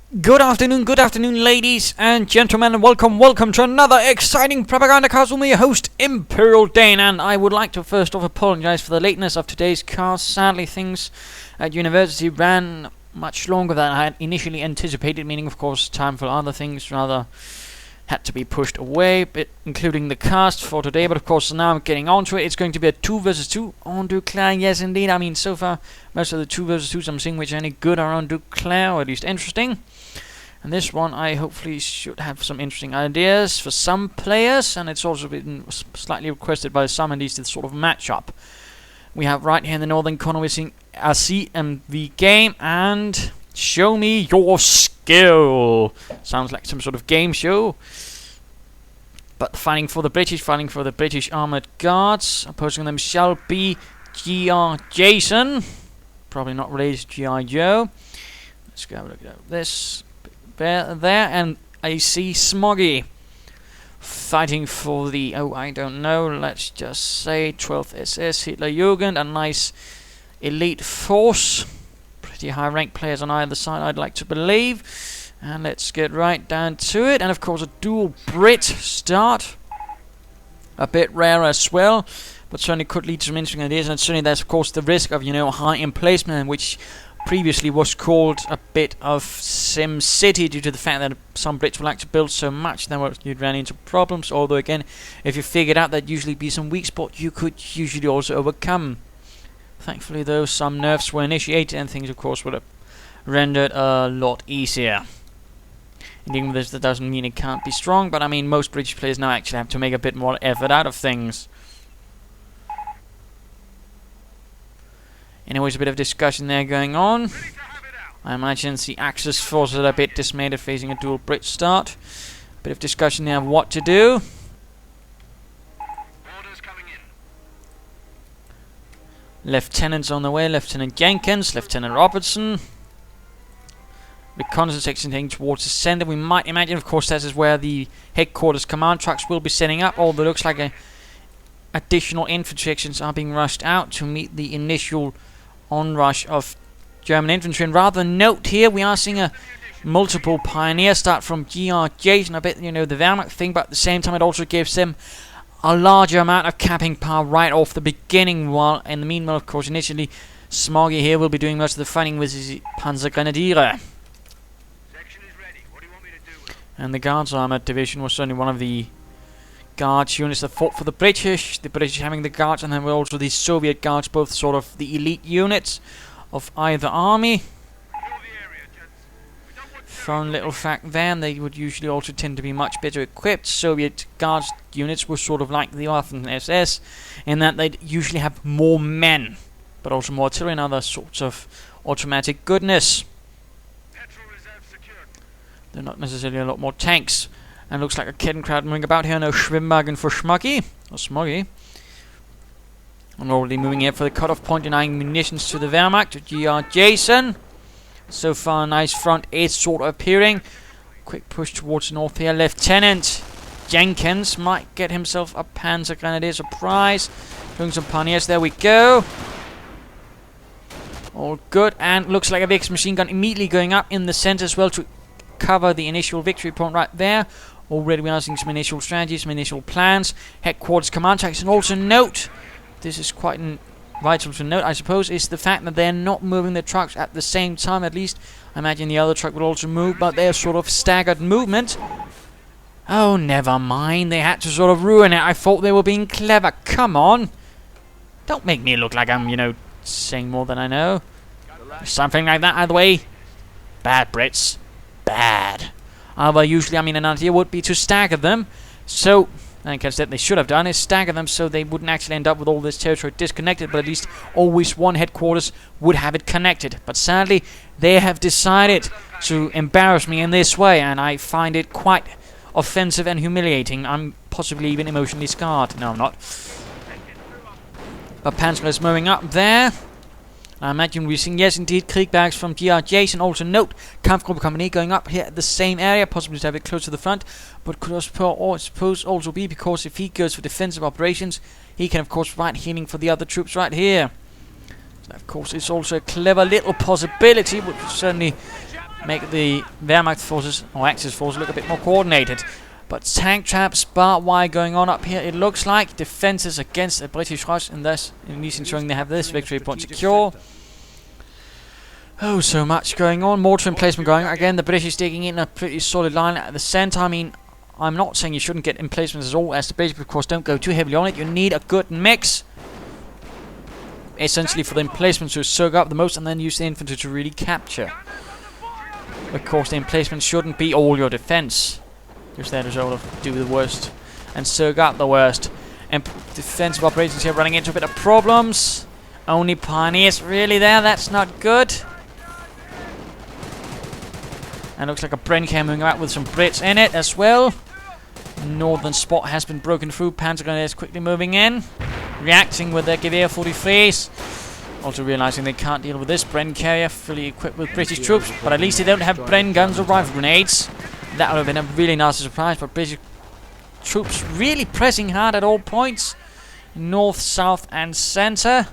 Good afternoon, ladies and gentlemen, and welcome to another exciting Propagandacast with me, your host, Imperial Dane. And I would like to first off apologize for the lateness of today's cast. Sadly, things at university ran much longer than I had initially anticipated, meaning, of course, time for other things rather had to be pushed away, including the cast for today. But of course, now I'm getting on to it. It's going to be a 2 versus 2 on Duclair. Yes, indeed. I mean, so far, most of the 2 versus 2s I'm seeing which are any good are on Duclair, or at least interesting. And this one, I hopefully should have some interesting ideas for some players, and it's also been slightly requested by some, at least this sort of matchup. We have right here in the northern corner, we're seeing AC Mvgame and Show Me Your Skill. Sounds like some sort of game show. But fighting for the British Armoured Guards. Opposing them shall be GrJason. Probably not related to G.I. Joe. Let's go have a look at this. There, and I see Smoggy fighting for the, I don't know, let's just say 12th SS Hitler Jugend, a nice elite force. Pretty high ranked players on either side, I'd like to believe. And let's get right down to it. And of course, a dual Brit start. A bit rare as well, but certainly could lead to some interesting ideas. And certainly there's, of course, the risk of, high emplacement, which previously was called a bit of Sim City due to the fact that some Brits would like to build so much, then you'd run into problems. Although again, if you figured out that usually be some weak spot, you could usually also overcome. Thankfully, though, some nerfs were initiated and things, of course, would have rendered a lot easier. Dealing with this, that doesn't mean it can't be strong, but I mean, most British players now actually have to make a bit more effort out of things. Anyways, a bit of discussion there going on. I imagine the Axis forces are a bit dismayed at facing a dual Brit start. A bit of discussion there of what to do. Orders coming in. Lieutenants on the way, Lieutenant Jenkins, Lieutenant Robertson. Reconnaissance section heading towards the center. We might imagine, of course, that is where the headquarters command trucks will be setting up, although it looks like additional infantry sections are being rushed out to meet the initial onrush of German infantry. And rather note here, we are seeing a multiple pioneer start from GrJason, a bit, the Wehrmacht thing, but at the same time it also gives them a larger amount of capping power right off the beginning, while in the meanwhile, of course, initially Smoggy here will be doing most of the fighting with his Panzer Grenadier. And the Guards Armoured Division was certainly one of the Guards units that fought for the British having the Guards, and then were also the Soviet Guards, both sort of the elite units of either army. Fun little fact there, they would usually also tend to be much better equipped. Soviet Guards units were sort of like the Waffen SS, in that they'd usually have more men, but also more artillery and other sorts of automatic goodness. They're not necessarily a lot more tanks. And looks like a kitten crowd moving about here. No Schwimmwagen for Smoggy. Or Smoggy. I'm already moving here for the cutoff point, denying munitions to the Wehrmacht. To GrJason. So far, a nice front is sort of appearing. Quick push towards the north here. Lieutenant Jenkins might get himself a Panzer Grenadier surprise. Doing some pioneers. There we go. All good. And looks like a big machine gun immediately going up in the center as well to cover the initial victory point right there. Already we are seeing some initial strategies, some initial plans. Headquarters command tracks. And also note, this is quite vital to note, I suppose, is the fact that they're not moving the trucks at the same time. At least, I imagine the other truck will also move, but they're sort of staggered movement. Oh, never mind. They had to sort of ruin it. I thought they were being clever. Come on. Don't make me look like I'm, saying more than I know. Something like that, either way. Bad Brits. Bad. Although usually, an idea would be to stagger them. So, like I said, they should have done is stagger them so they wouldn't actually end up with all this territory disconnected, but at least always one headquarters would have it connected. But sadly, they have decided to embarrass me in this way, and I find it quite offensive and humiliating. I'm possibly even emotionally scarred. No, I'm not. But Panzer is moving up there. I imagine we're seeing, yes, indeed, Kriegbergs from GrJason. Also note, Kampfgruppe Company going up here at the same area, possibly to have it close to the front, but could I suppose also be because if he goes for defensive operations, he can, of course, provide healing for the other troops right here. So, of course, it's also a clever little possibility, which certainly make the Wehrmacht forces, or Axis forces, look a bit more coordinated. But tank traps, barbed wire going on up here, it looks like. Defenses against the British rush, and thus, in these ensuring they have this victory point secure. Oh, so much going on. Mortar emplacement going on. Again, the British digging in a pretty solid line at the center. I mean, I'm not saying you shouldn't get emplacements at all, as the British, of course, don't go too heavily on it. You need a good mix, essentially, for the emplacements to soak up the most, and then use the infantry to really capture. Of course, the emplacement shouldn't be all your defense, because they're to sort of do the worst and soak up the worst. And defensive operations here running into a bit of problems. Only pioneers really there. That's not good. And looks like a Brenker moving out with some Brits in it as well. Northern spot has been broken through. Panzer Grenadiers quickly moving in, reacting with their Gewehr 43s. Also realizing they can't deal with this Bren carrier, fully equipped with British troops. But at least they don't have Bren guns or rifle grenades. That would have been a really nasty surprise. But British troops really pressing hard at all points, north, south, and center.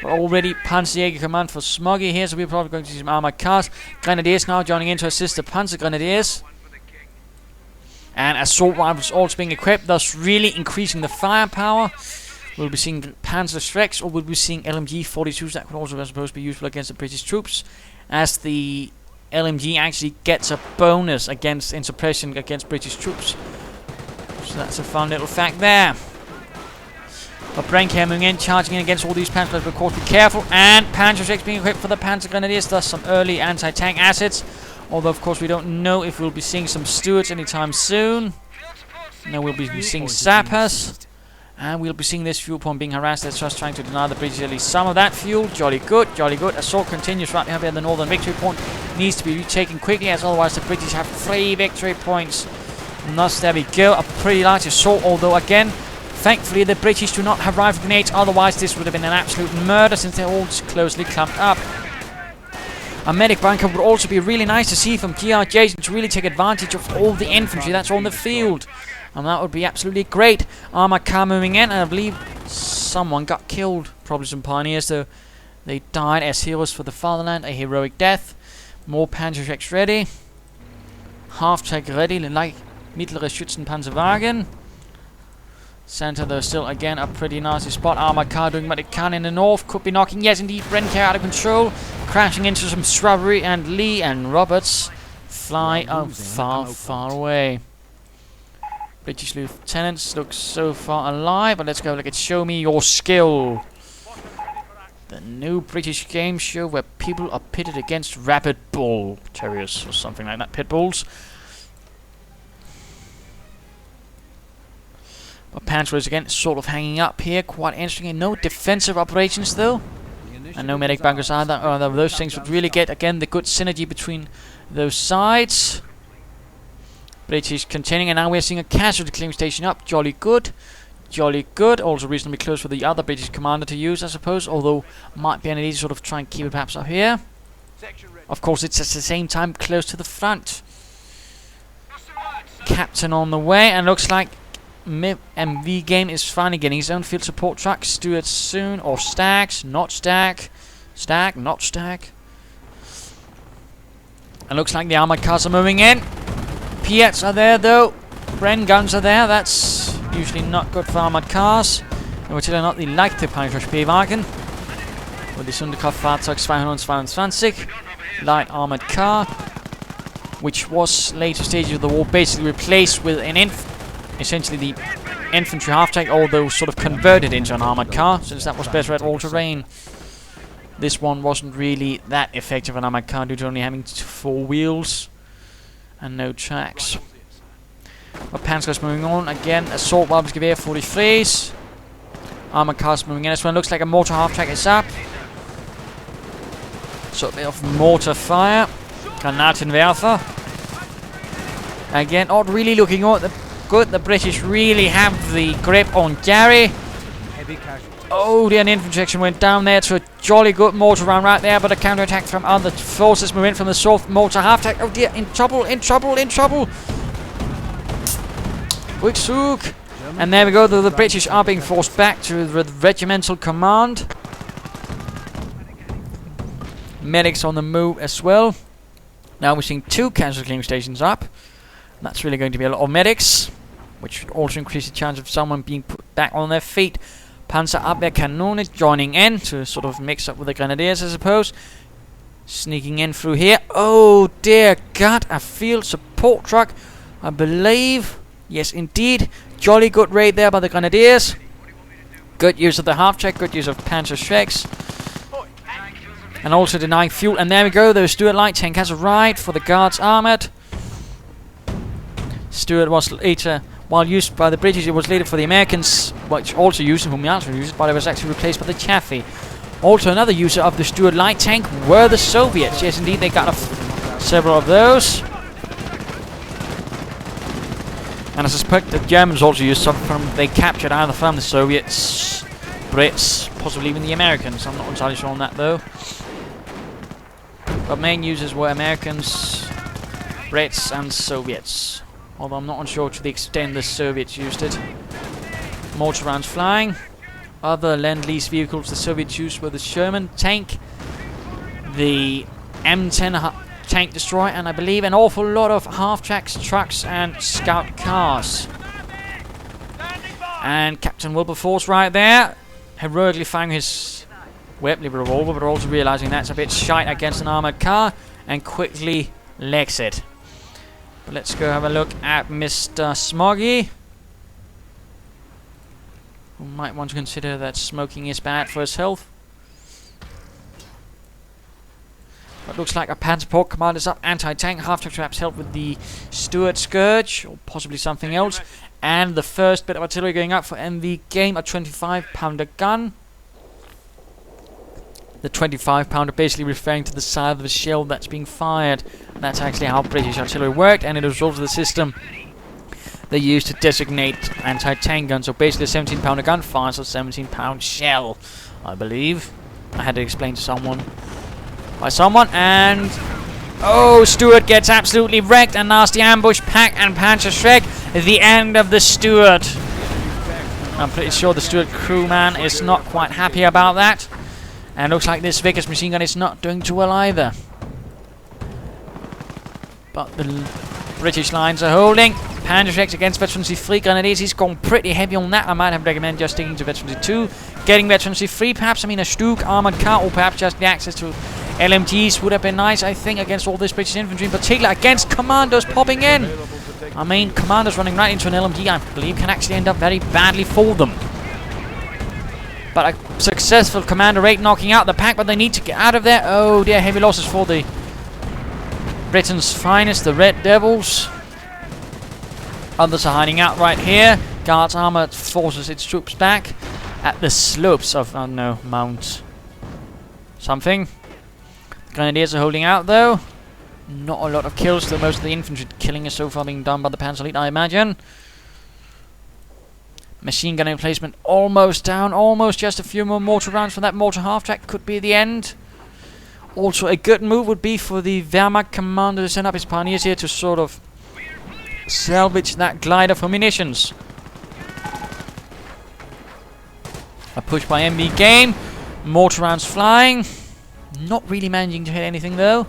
Already Panzerjäger command for Smoggy here, so we're probably going to see some armored cars. Grenadiers now joining in to assist the Panzer Grenadiers. And assault rifles also being equipped, thus really increasing the firepower. We'll be seeing Panzer Schrecks, or we'll be seeing LMG 42s that could also be supposed to be useful against the British troops, as the LMG actually gets a bonus against in suppression against British troops. So that's a fun little fact there. But Brenker moving in, charging in against all these Panzers, but of course be careful. And Panzer Schrecks being equipped for the Panzer Grenadiers, thus some early anti-tank assets. Although of course we don't know if we'll be seeing some Stuarts anytime soon. No, we'll be seeing sappers. And we'll be seeing this fuel point being harassed. They're just trying to deny the British at least some of that fuel. Jolly good, jolly good. Assault continues right behind the northern victory point. Needs to be retaken quickly, as otherwise the British have 3 victory points. And thus there we go, a pretty large assault, although again, thankfully the British do not have rifle grenades, otherwise this would have been an absolute murder since they're all closely clumped up. A medic bunker would also be really nice to see from GrJason to really take advantage of all the infantry that's on the field. And that would be absolutely great. Armored car moving in, and I believe someone got killed. Probably some pioneers, though. They died as heroes for the fatherland, a heroic death. More Panzer Schrecks ready. Half-track ready, like mittlere Schützenpanzerwagen. Center, though, still again a pretty nasty spot. Armored car doing what it can in the north. Could be knocking, yes indeed, Brenker out of control. Crashing into some shrubbery, and Lee and Roberts fly far, far away. British lieutenants look so far alive, but let's go look at Showmeyourskill. The new British game show where people are pitted against rabid bull terriers or something like that, pit bulls. But Panzer again sort of hanging up here, quite interesting. And no defensive operations though, and no medic bunkers either. Those things would really get again the good synergy between those sides. British continuing, and now we're seeing a casualty claim station up. Jolly good. Jolly good. Also reasonably close for the other British commander to use, I suppose. Although, might be an idea to sort of try and keep it perhaps up here. Of course, it's at the same time close to the front. Captain on the way, and looks like Mvgame is finally getting his own field support truck. Stuart soon, or Stacks, not Stack. Stack, not Stack. And looks like the armored cars are moving in. Piats are there though. Bren guns are there. That's usually not good for armored cars. Natürlich not die leichte Panzer Spähwagen. Und die Sonderkraftfahrzeug 222. Light armored car. Which was later stages of the war basically replaced with an essentially the infantry half-tank, although sort of converted into an armored car, since that was better at all terrain. This one wasn't really that effective an armored car due to only having 4 wheels and no tracks. But Panzer's moving on again. Assault rifles Gewehr 43s. Armored cars moving in as well. Looks like a mortar half-track is up. So a bit of mortar fire. Granatenwerfer. Again, not really looking good. The British really have the grip on Gary. Oh, the infantry section went down there to a jolly good mortar round right there, but a counter-attack from other forces moving in from the south. Mortar half-attack. Oh dear, in trouble, in trouble, in trouble. Quick sook. And there we go, the British are being forced back to the regimental command. Medics on the move as well. Now we're seeing 2 casualty clearing stations up. That's really going to be a lot of medics, which should also increase the chance of someone being put back on their feet. Panzer Abwehrkanone joining in to sort of mix up with the Grenadiers, I suppose. Sneaking in through here. Oh dear God, a field support truck, I believe. Yes, indeed. Jolly good raid there by the Grenadiers. Good use of the half-track, good use of Panzer Shreks. And also denying fuel. And there we go, the Stuart light tank has arrived for the Guards Armoured. Stuart was later, while used by the British, it was later for the Americans, which also used it, whom we also used, but it was actually replaced by the Chaffee. Also another user of the Stuart light tank were the Soviets. Yes, indeed, they got several of those. And I suspect the Germans also used some from, they captured either from the Soviets, Brits, possibly even the Americans. I'm not entirely sure on that though. But main users were Americans, Brits and Soviets. Although I'm not unsure to the extent the Soviets used it. Mortar rounds flying. Other Lend-Lease vehicles the Soviets used were the Sherman tank, the M10 tank destroyer, and I believe an awful lot of half-tracks, trucks and scout cars. And Captain Wilberforce right there, heroically firing his Webley revolver, but also realizing that's a bit shite against an armored car, and quickly legs it. But let's go have a look at Mr. Smoggy, who might want to consider that smoking is bad for his health. But looks like a Panzerport commander's up, anti-tank, half-track traps help with the Stuart Scourge, or possibly something else. And the first bit of artillery going up for Mvgame, a 25-pounder gun. The 25-pounder basically referring to the side of the shell that's being fired. And that's actually how British artillery worked, and it was also the system they used to designate anti-tank guns. So basically a 17-pounder gun fires a 17-pound shell, I believe. I had to explain to someone. And oh, Stuart gets absolutely wrecked. A nasty ambush pack and Panzer Shrek. The end of the Stuart. I'm pretty sure the Stuart crewman is not quite happy about that. And looks like this Vickers machine gun is not doing too well either. But the British lines are holding. Panzer Shreks against Veterancy 3 Grenadiers. He's gone pretty heavy on that. I might have recommended just sticking to Veterancy 2. Getting Veterancy 3 perhaps. I mean a Stuke armoured car, or perhaps just the access to LMGs would have been nice, I think, against all this British infantry, in particular against commandos popping in. I mean, commandos running right into an LMG, I believe, can actually end up very badly for them. But a successful commander raid knocking out the pack, but they need to get out of there. Oh dear, heavy losses for the Britain's finest, the Red Devils. Others are hiding out right here. Guards Armoured forces its troops back at the slopes of, oh no, Mount something. Grenadiers are holding out though. Not a lot of kills, though most of the infantry killing is so far being done by the Panzer Elite, I imagine. Machine gun emplacement almost down, almost just a few more mortar rounds for that mortar half-track could be the end. Also a good move would be for the Wehrmacht commander to send up his pioneers here to sort of salvage that glider for munitions. A push by Mvgame, mortar rounds flying. Not really managing to hit anything though.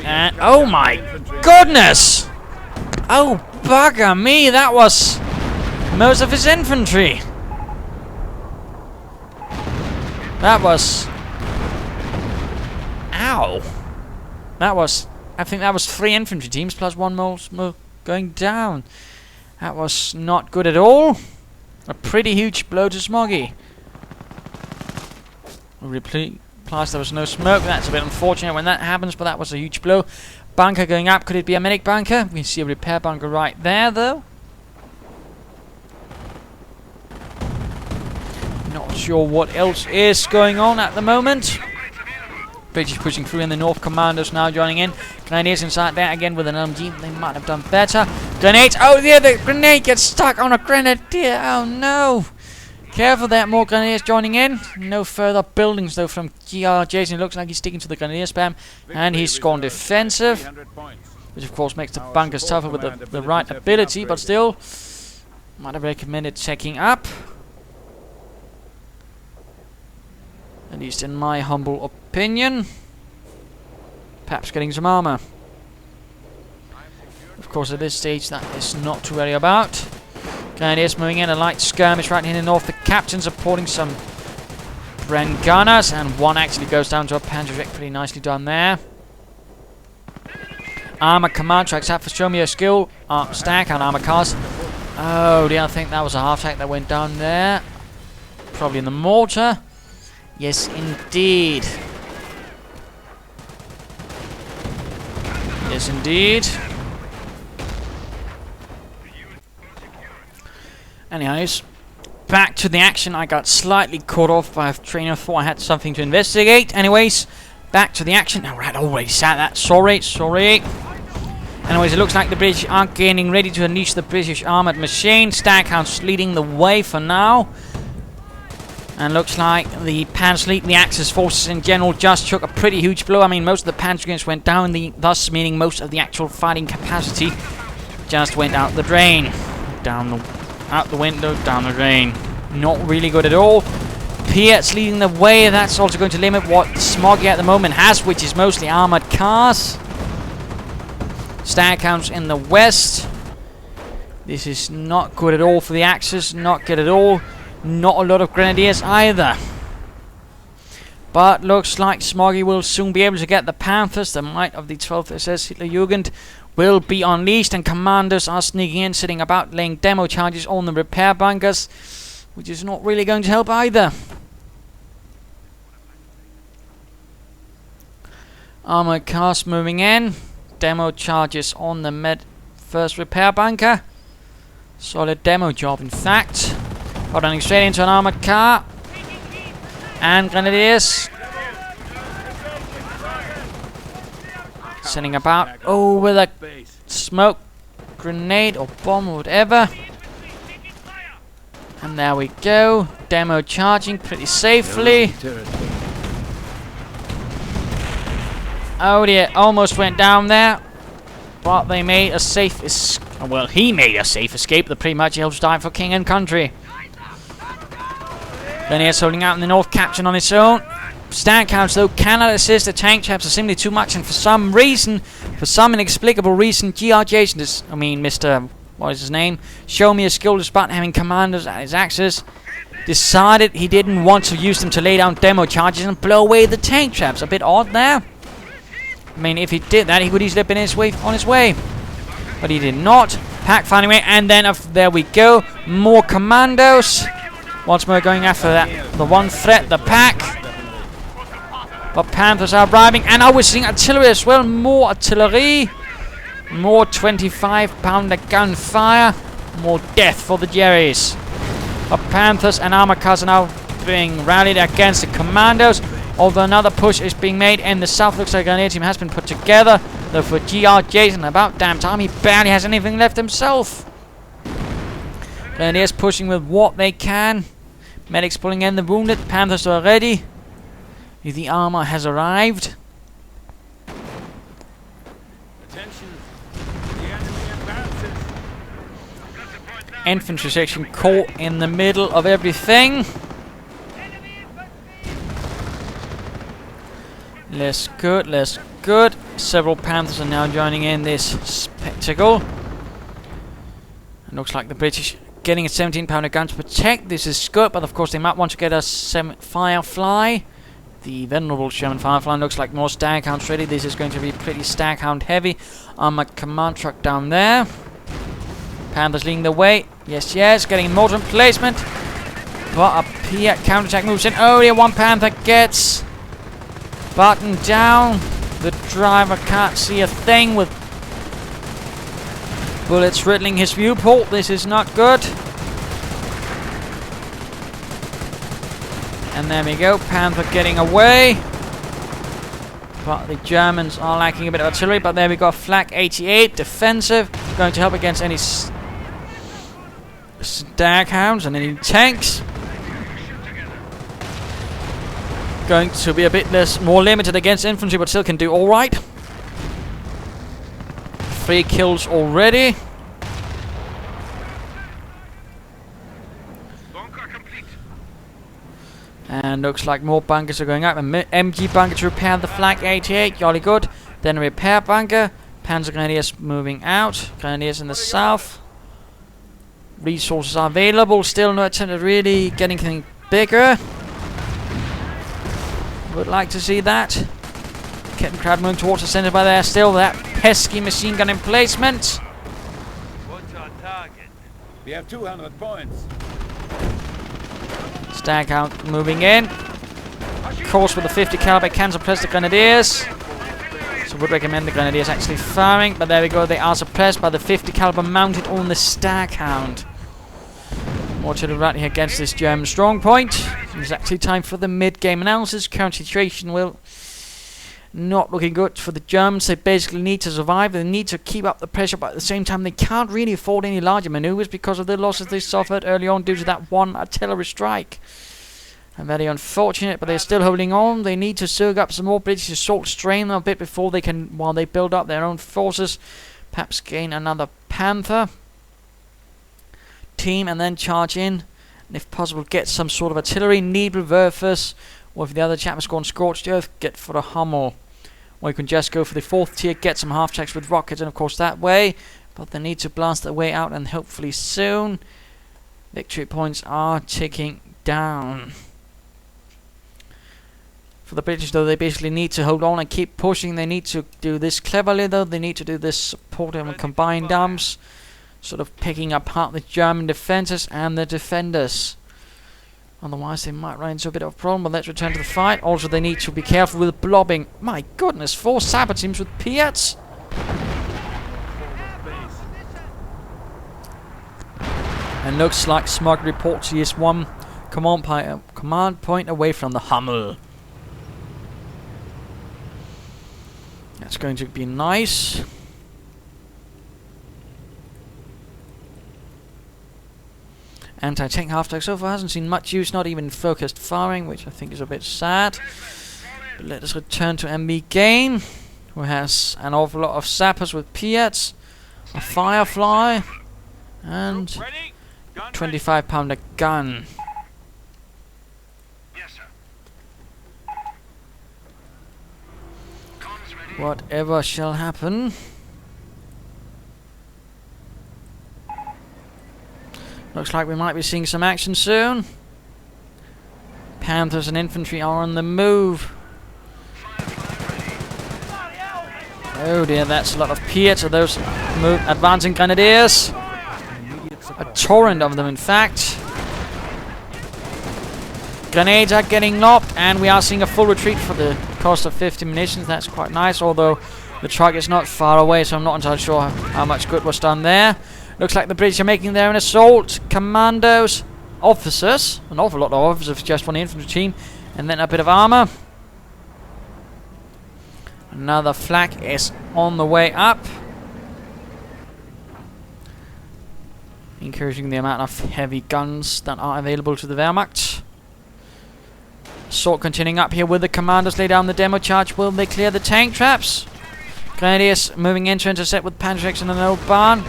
And oh my goodness! Oh bugger me, that was most of his infantry. That was, ow. That was, I think that was 3 infantry teams plus 1 more going down. That was not good at all. A pretty huge blow to Smoggy. Plus there was no smoke. That's a bit unfortunate when that happens, but that was a huge blow. Bunker going up. Could it be a medic bunker? We see a repair bunker right there, though. Not sure what else is going on at the moment. British pushing through in the north. Commandos now joining in. Grenadiers inside there again with an LMG. They might have done better. Grenades. Oh yeah, the grenade gets stuck on a grenadier. Oh no. Careful there, more grenadiers joining in. No further buildings though from GrJason. It looks like he's sticking to the grenadier spam. And he's gone defensive. Which of course makes the bunkers tougher with the right ability, but still. Might have recommended checking up. At least in my humble opinion. Perhaps getting some armor. Of course, at this stage, that is not to worry about. Grenadiers moving in, a light skirmish right here in the north. The captain's supporting some Bren gunners, and one actually goes down to a Panzer Elite. Pretty nicely done there. Armor command tracks out for Showmeyourskill. Stack on armor cars. Oh dear, I think that was a half stack that went down there. Probably in the mortar. Yes, indeed. Yes, indeed. Anyways, back to the action. I got slightly caught off by a trainer. Thought I had something to investigate. Anyways, back to the action. Now, I had already said that. Sorry. Anyways, it looks like the British are getting ready to unleash the British armoured machine. Stackhouse leading the way for now. And looks like the Panzer Elite, the Axis forces in general, just took a pretty huge blow. I mean, most of the Panzer units went down, thus meaning most of the actual fighting capacity just went out the drain. Out the window, down the drain. Not really good at all. Pierre's leading the way. That's also going to limit what Smoggy at the moment has, which is mostly armoured cars. Stackhouse in the west. This is not good at all for the Axis. Not good at all. Not a lot of Grenadiers either. But looks like Smoggy will soon be able to get the Panthers. The might of the 12th SS Hitlerjugend will be unleashed, and commanders are sneaking in, sitting about, laying demo charges on the repair bunkers, which is not really going to help either. Armored cars moving in. Demo charges on the first repair bunker. Solid demo job, in fact. Running straight into an armored car. And Grenadiers. Sending about over the smoke grenade or bomb or whatever. And there we go. Demo charging pretty safely. Oh dear, almost went down there. But they made a safe escape. Well, he made a safe escape that pretty much helps die for king and country. Then he's holding out in the north, captain on his own. Stackhouse, though, cannot assist. The tank traps are simply too much, and for some reason, for some inexplicable reason, GrJason, Mr. What is his name? Showmeyourskill, despite having commanders at his axis, decided he didn't want to use them to lay down demo charges and blow away the tank traps. A bit odd there. I mean, if he did that, he would easily have been on his way. But he did not. Pack finding way, and then there we go. More commandos. Once more going after that. The one threat, the pack. But Panthers are arriving, and we're seeing artillery as well. More artillery. More 25-pounder gunfire. More death for the Jerrys. But Panthers and armor cars are now being rallied against the commandos. Although another push is being made in the south. Looks like a grenadier team has been put together. Though for GrJason, about damn time, he barely has anything left himself. Grenadiers pushing with what they can. Medics pulling in the wounded. Panthers are ready. The armor has arrived. Attention. The enemy advances. Infantry section caught in the middle of everything. Less good, less good. Several Panthers are now joining in this spectacle. It looks like the British getting a 17-pounder gun to protect. This is good, but of course they might want to get a Firefly. The venerable Sherman Firefly looks like more Staghounds ready. This is going to be pretty Staghound heavy. Armored command truck down there. Panthers leading the way. Yes, yes, getting mortar placement. But a Pierre counterattack moves in. Oh, yeah, one Panther gets buttoned down. The driver can't see a thing with bullets riddling his viewport. This is not good. And there we go, Panther getting away. But the Germans are lacking a bit of artillery. But there we go, Flak 88, defensive. Going to help against any Staghounds and any tanks. Going to be a bit more limited against infantry, but still can do alright. 3 kills already. And looks like more bunkers are going up. An MG bunker to repair the Flak 88, jolly good. Then a repair bunker. Panzer Grenadiers moving out. Grenadiers in the south. Resources are available. Still no attempt at really getting anything bigger. Would like to see that. Getting crowd moving towards the centre, but there's still that pesky machine gun emplacement. What's our target? We have 200 points. Stag count moving in. Of course, with the 50 caliber can suppress the Grenadiers. So would recommend the Grenadiers actually firing, but there we go. They are suppressed by the 50 caliber mounted on the Stag Hound. More to the right here against this German strong point. It's actually time for the mid-game analysis. Current situation will not looking good for the Germans. They basically need to survive. They need to keep up the pressure, but at the same time they can't really afford any larger maneuvers because of the losses they suffered early on due to that one artillery strike. And very unfortunate, but they're still holding on. They need to soak up some more British assault, strain them a bit before they can, while they build up their own forces, perhaps gain another Panther team and then charge in, and if possible get some sort of artillery, Nebelwerfers, or if the other chap has gone Scorched Earth, get for the Hummel. Or you can just go for the 4th tier, get some half-tracks with rockets, and of course that way, but they need to blast their way out, and hopefully soon. Victory points are ticking down. For the British though, they basically need to hold on and keep pushing. They need to do this cleverly though, they need to do this supporting and combined arms, sort of picking apart the German defences and the defenders. Otherwise they might run into a bit of a problem, but let's return to the fight. Also they need to be careful with blobbing. My goodness, 4 sapper teams with Piats. And looks like Smoggy reports he is one command point away from the Hummel. That's going to be nice. Anti-tank half-track so far hasn't seen much use, not even focused firing, which I think is a bit sad. But let us return to Mvgame, who has an awful lot of sappers with Piats, a Firefly, and 25-pounder gun. Whatever shall happen. Looks like we might be seeing some action soon. Panthers and infantry are on the move. Oh dear, that's a lot of Piats of those advancing Grenadiers. A torrent of them, in fact. Grenades are getting lobbed, and we are seeing a full retreat for the cost of 50 munitions. That's quite nice, although the truck is not far away, so I'm not entirely sure how much good was done there. Looks like the British are making their own assault. Commandos, officers, an awful lot of officers, just one infantry team, and then a bit of armour. Another flak is on the way up, encouraging the amount of heavy guns that are available to the Wehrmacht. Assault continuing up here with the commandos. Lay down the demo charge. Will they clear the tank traps? Grenadiers moving in to intercept with Panzer and an old barn.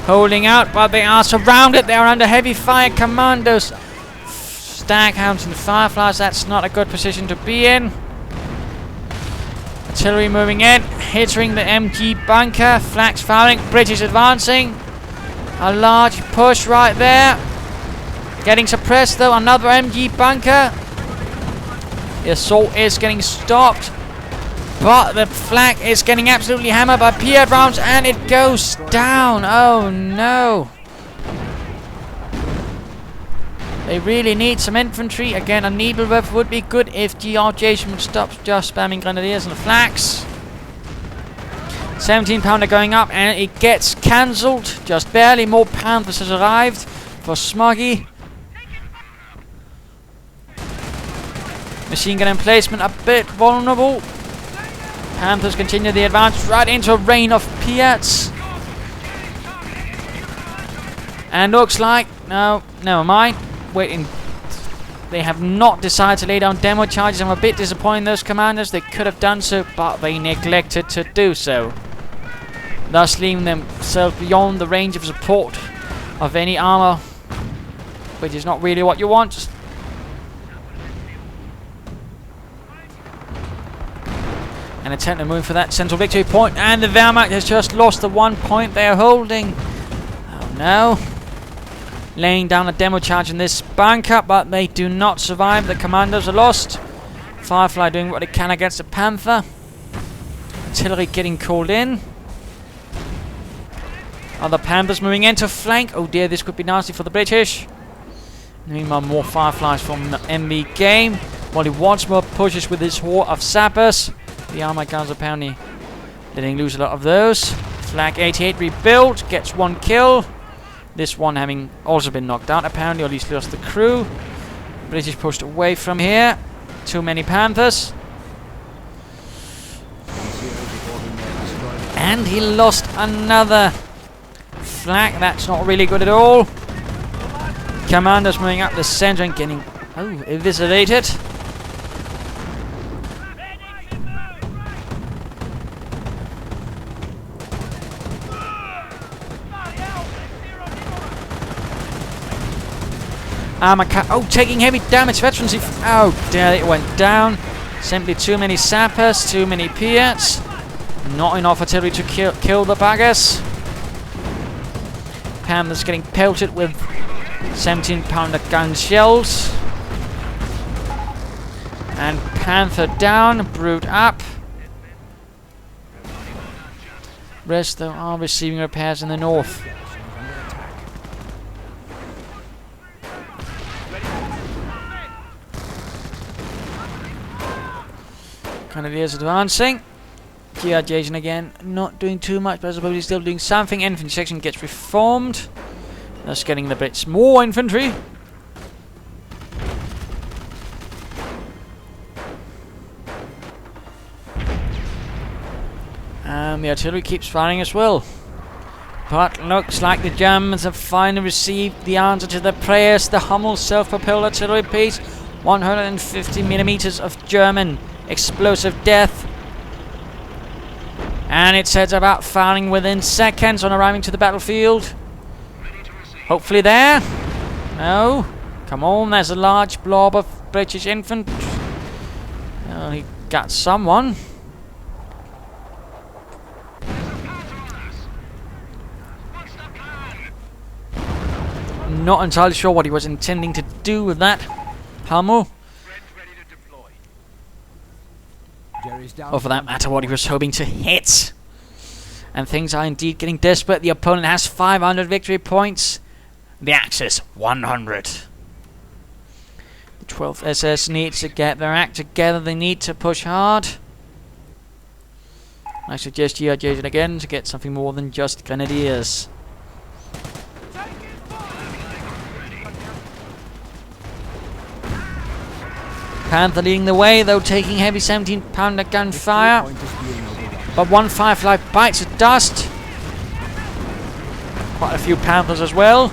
Holding out, but they are surrounded. They are under heavy fire. Commandos, Staghounds and Fireflies. That's not a good position to be in. Artillery moving in, hitting the MG bunker. Flags firing. British advancing. A large push right there. Getting suppressed though. Another MG bunker. The assault is getting stopped, but the flak is getting absolutely hammered by Piat rounds, and it goes down. Oh no. They really need some infantry. Again, a Nebelwerfer would be good if GrJason would stop just spamming Grenadiers and the flaks. 17-pounder going up, and it gets cancelled. Just barely. More Panthers has arrived for Smoggy. Machine gun emplacement a bit vulnerable. Panthers continue the advance right into a rain of Piats. And looks like, no, never mind. Waiting. They have not decided to lay down demo charges. I'm a bit disappointed in those commanders. They could have done so, but they neglected to do so, thus leaving themselves beyond the range of support of any armor which is not really what you want. An attempt to move for that central victory point, and the Wehrmacht has just lost the 1 point they are holding. Oh no. Laying down a demo charge in this bunker, but they do not survive. The commandos are lost. Firefly doing what they can against the Panther. Artillery getting called in. Other Panthers moving in to flank. Oh dear, this could be nasty for the British. Meanwhile, more Fireflies from Mvgame, while he once more pushes with his horde of sappers. The Armoured Guards apparently letting loose a lot of those. Flag 88 rebuilt, gets 1 kill. This one having also been knocked out apparently, or at least lost the crew. British pushed away from here. Too many Panthers. And he lost another flag. That's not really good at all. Commanders moving up the center and getting eviscerated. Taking heavy damage. Veterans. Oh, dear, it went down. Simply too many sappers, too many Piats. Not enough artillery to kill the buggers. Panthers getting pelted with 17-pounder gun shells. And Panther down, Brood up. Rest though are receiving repairs in the north. Canadians advancing. GrJason again, not doing too much, but I suppose he's still doing something. Infantry section gets reformed, thus getting the Brits more infantry. And the artillery keeps firing as well. But looks like the Germans have finally received the answer to their prayers. The Hummel self-propelled artillery piece, 150 millimeters of German explosive death. And it sets about firing within seconds on arriving to the battlefield. Hopefully there. No. Come on, there's a large blob of British infantry. Oh, he got someone. Not entirely sure what he was intending to do with that Hummel. Or for that matter, what he was hoping to hit. And things are indeed getting desperate. The opponent has 500 victory points. The Axis 100. The 12th SS needs to get their act together. They need to push hard. I suggest GrJason again to get something more than just grenadiers. Panther leading the way, though taking heavy 17-pounder gunfire. But one Firefly bites at dust. Quite a few Panthers as well.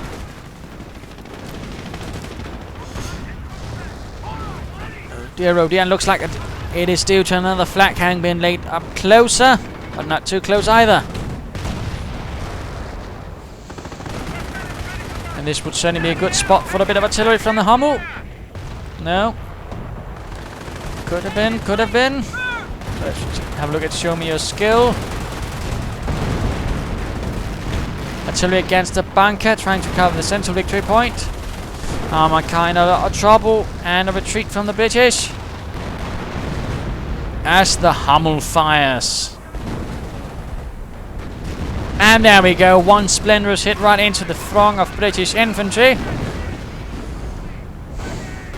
Oh dear, and looks like it is due to another flak having been laid up closer, but not too close either. And this would certainly be a good spot for a bit of artillery from the Hummel. No. Could have been, could have been. Let's have a look at Showmeyourskill. Artillery against the bunker, trying to cover the central victory point. Armour kind of a lot of trouble, and a retreat from the British. As the Hummel fires. And there we go, one splendorous hit right into the throng of British infantry.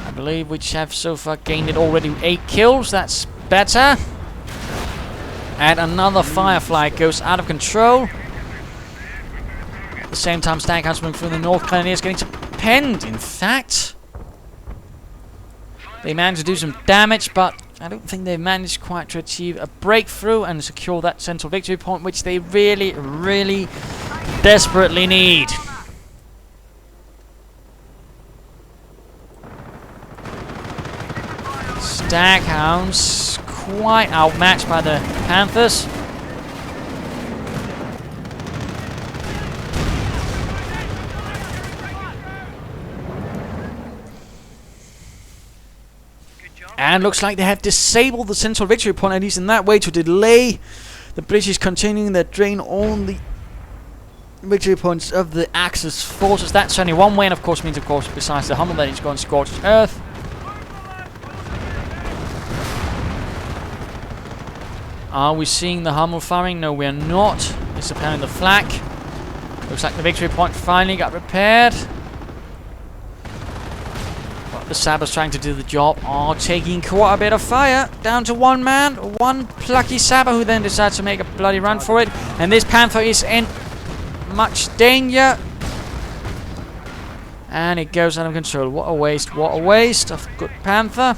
I believe we have so far gained it already 8 kills. That's better. And another Firefly goes out of control. At the same time, Stackhouse moving through the north. Canadians getting to penned, in fact. They managed to do some damage, but I don't think they managed quite to achieve a breakthrough and secure that central victory point, which they really, really desperately need. Staghounds quite outmatched by the Panthers. And looks like they have disabled the central victory point, at least in that way, to delay the British continuing their drain on the victory points of the Axis forces. That's only one way, and of course means, of course, besides the Hummel, that it's going scorched earth. Are we seeing the Hummel firing? No, we're not. It's apparently the flak. Looks like the victory point finally got repaired. But the sappers trying to do the job are taking quite a bit of fire. Down to one man, one plucky sapper, who then decides to make a bloody run for it. And this Panther is in much danger. And it goes out of control. What a waste of good Panther.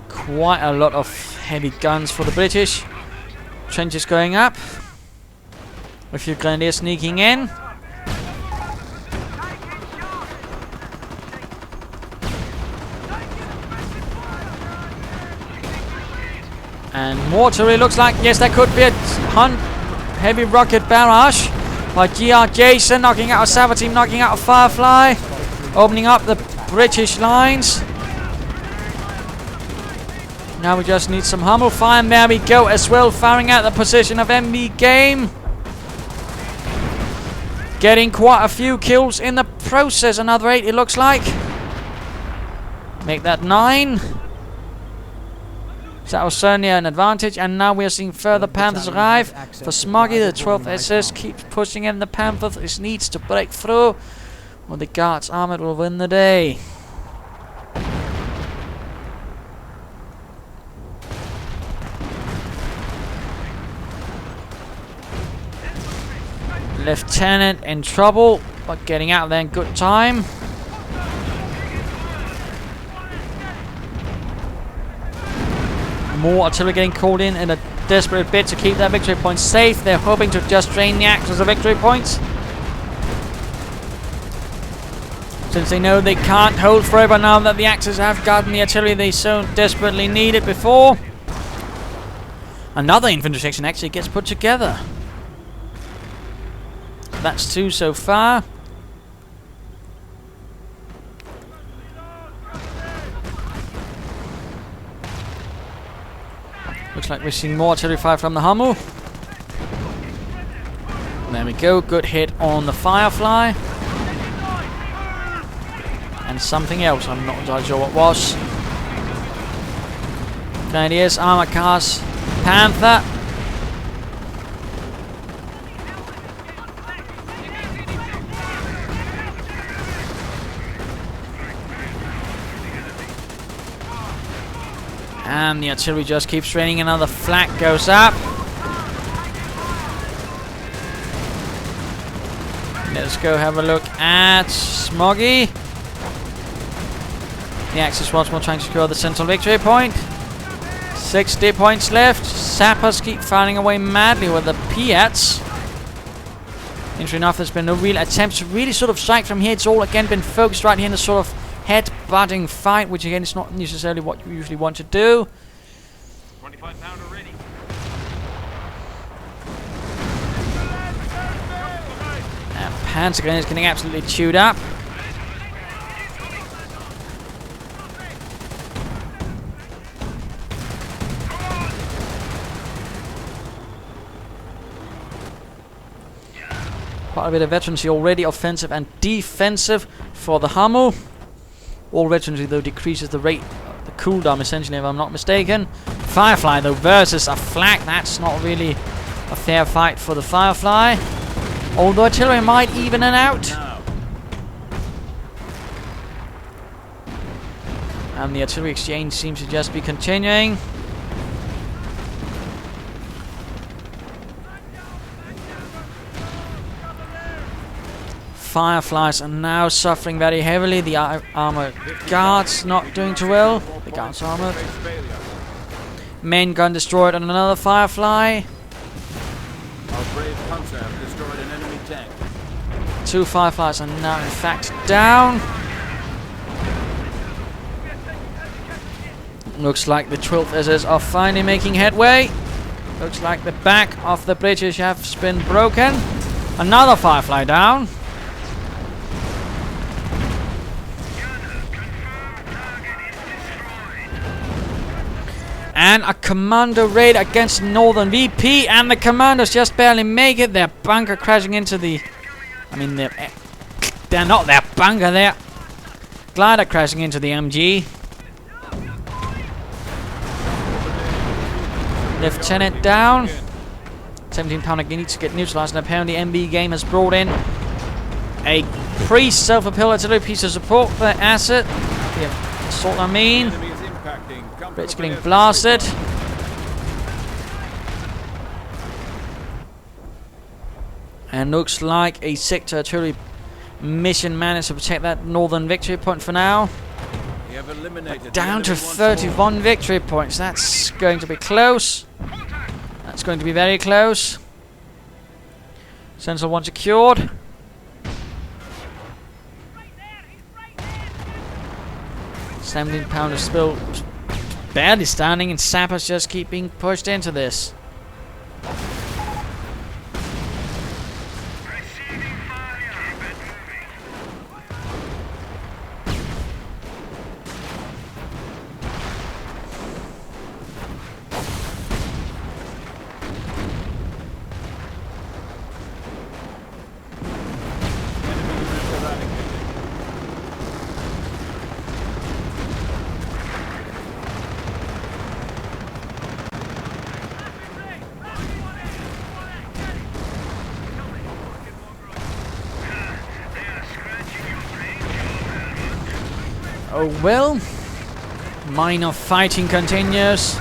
Quite a lot of heavy guns for the British. Trenches going up. A few grenadiers sneaking in. And mortar, it looks like. Yes, that could be a heavy rocket barrage by GrJason, knocking out a Sapper team, knocking out a Firefly, opening up the British lines. Now we just need some Hummel fire, and there we go as well, firing out the position of Mvgame. Getting quite a few kills in the process, another 8 it looks like. Make that 9. So that was certainly an advantage, and now we are seeing further Panthers arrive. For Smoggy, the 12th SS keeps pushing in. The Panthers it needs to break through, or the Guards Armoured will win the day. Lieutenant in trouble, but getting out there in good time. More artillery getting called in a desperate bid to keep that victory point safe. They're hoping to just drain the Axis of victory points, since they know they can't hold forever now that the Axis have gotten the artillery they so desperately needed before. Another infantry section actually gets put together. That's 2 so far. Looks like we're seeing more artillery fire from the Hummel. There we go, good hit on the Firefly. And something else, I'm not entirely sure what was. Grenadiers, armored cars, Panther. And the artillery just keeps raining. Another flak goes up. Let's go have a look at Smoggy. The Axis once more trying to secure the central victory point. 60 points left. Sappers keep firing away madly with the Piats. Interesting enough, there's been no real attempts to really sort of strike from here. It's all again been focused right here in the sort of head-butting fight, which again is not necessarily what you usually want to do. 25-pounder ready. And Panzer Grenadier is getting absolutely chewed up. Quite a bit of veterancy already, offensive and defensive for the Hummel. All veterancy though decreases the rate, the cooldown essentially, if I'm not mistaken. Firefly though versus a flak, that's not really a fair fight for the Firefly. Although artillery might even it out. And the artillery exchange seems to just be continuing. Fireflies are now suffering very heavily. The Armoured Guards not doing too well. The Guards armored. Main gun destroyed on another Firefly. Our brave Panzer have destroyed an enemy tank. 2 Fireflies are now in fact down. Looks like the 12th SS are finally making headway. Looks like the back of the British has been broken. Another Firefly down. And a commando raid against Northern VP, and the commandos just barely make it. Their bunker crashing into the... I mean, they're not their bunker, they're glider crashing into the MG. Lieutenant down. 17-pounder needs to get neutralized, and apparently Mvgame has brought in a pre-self-propelled artillery piece of support for their asset. The assault, I mean. Brits getting blasted. And looks like a sector artillery mission managed to protect that northern victory point for now. But down to 31 victory points. That's going to be close. That's going to be very close. Central one secured. £17 still barely standing, and sappers just keep being pushed into this. Oh well, minor fighting continues,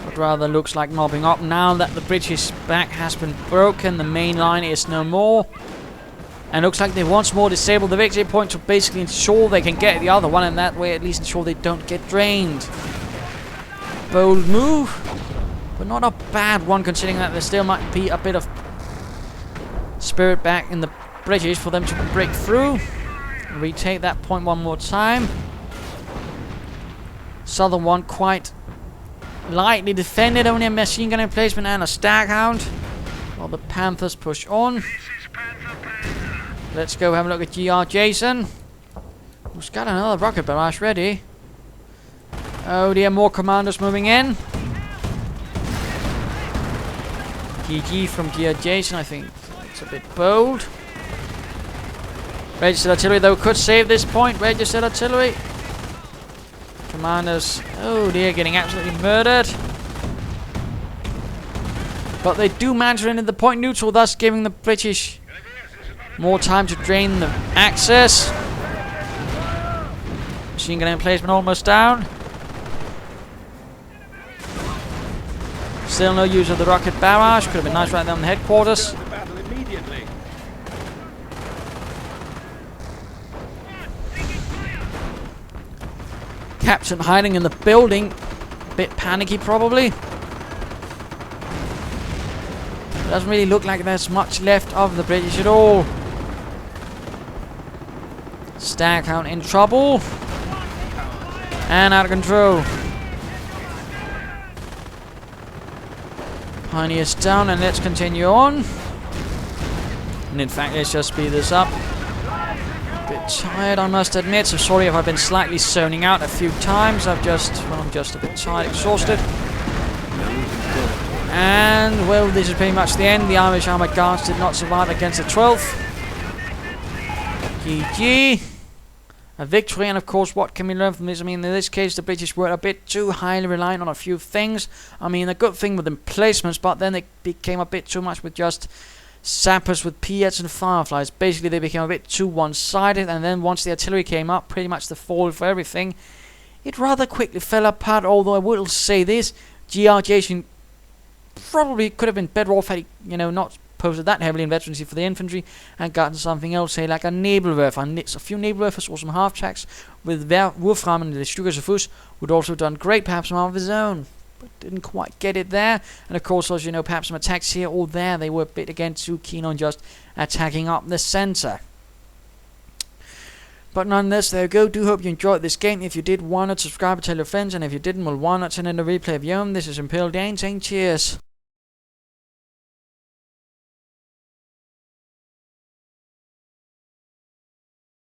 but rather looks like mobbing up now that the British back has been broken. The main line is no more, and looks like they once more disable the victory point to basically ensure they can get the other one, and that way at least ensure they don't get drained. Bold move, but not a bad one considering that there still might be a bit of spirit back in the British for them to break through. Retake that point one more time. Southern one quite lightly defended, only a machine gun emplacement and a staghound, while the Panthers push on. Let's go have a look at GrJason, who's got another rocket barrage ready. Oh dear, more commandos moving in. GG from GrJason. I think it's a bit bold. Registered artillery though could save this point. Registered artillery. Commanders, oh dear, getting absolutely murdered. But they do manage to enter the point neutral, thus giving the British more time to drain the axis. Machine gun emplacement almost down. Still no use of the rocket barrage. Could have been nice right there on the headquarters. Captain hiding in the building. A bit panicky probably. It doesn't really look like there's much left of the British at all. Staghound in trouble. And out of control. Pioneers down, and let's continue on. And in fact, let's just speed this up. Bit tired, I must admit, so sorry if I've been slightly zoning out a few times. I'm just a bit tired, exhausted. And, well, this is pretty much the end. The Irish Armoured Guards did not survive against the 12th. GG. A victory, and of course, what can we learn from this? I mean, in this case, the British were a bit too highly reliant on a few things. I mean, a good thing with emplacements, but then it became a bit too much with just sappers with P-8s and Fireflies. Basically, they became a bit too one-sided, and then once the artillery came up, pretty much the fall for everything, it rather quickly fell apart. Although I will say this, GrJason probably could have been better off had he, not posted that heavily in veterancy for the infantry and gotten something else, say like a Nebelwerfer. A few Nebelwerfers or some half-tracks with Wurfrahmen and the Stücke would also have done great, perhaps some of his own. But didn't quite get it there. And of course, as you know, perhaps some attacks here or there, they were a bit again too keen on just attacking up the center. But nonetheless, there you go. Do hope you enjoyed this game. If you did, why not subscribe and tell your friends, and if you didn't, well, why not send in a replay of your own. This is Imperial Dane saying cheers.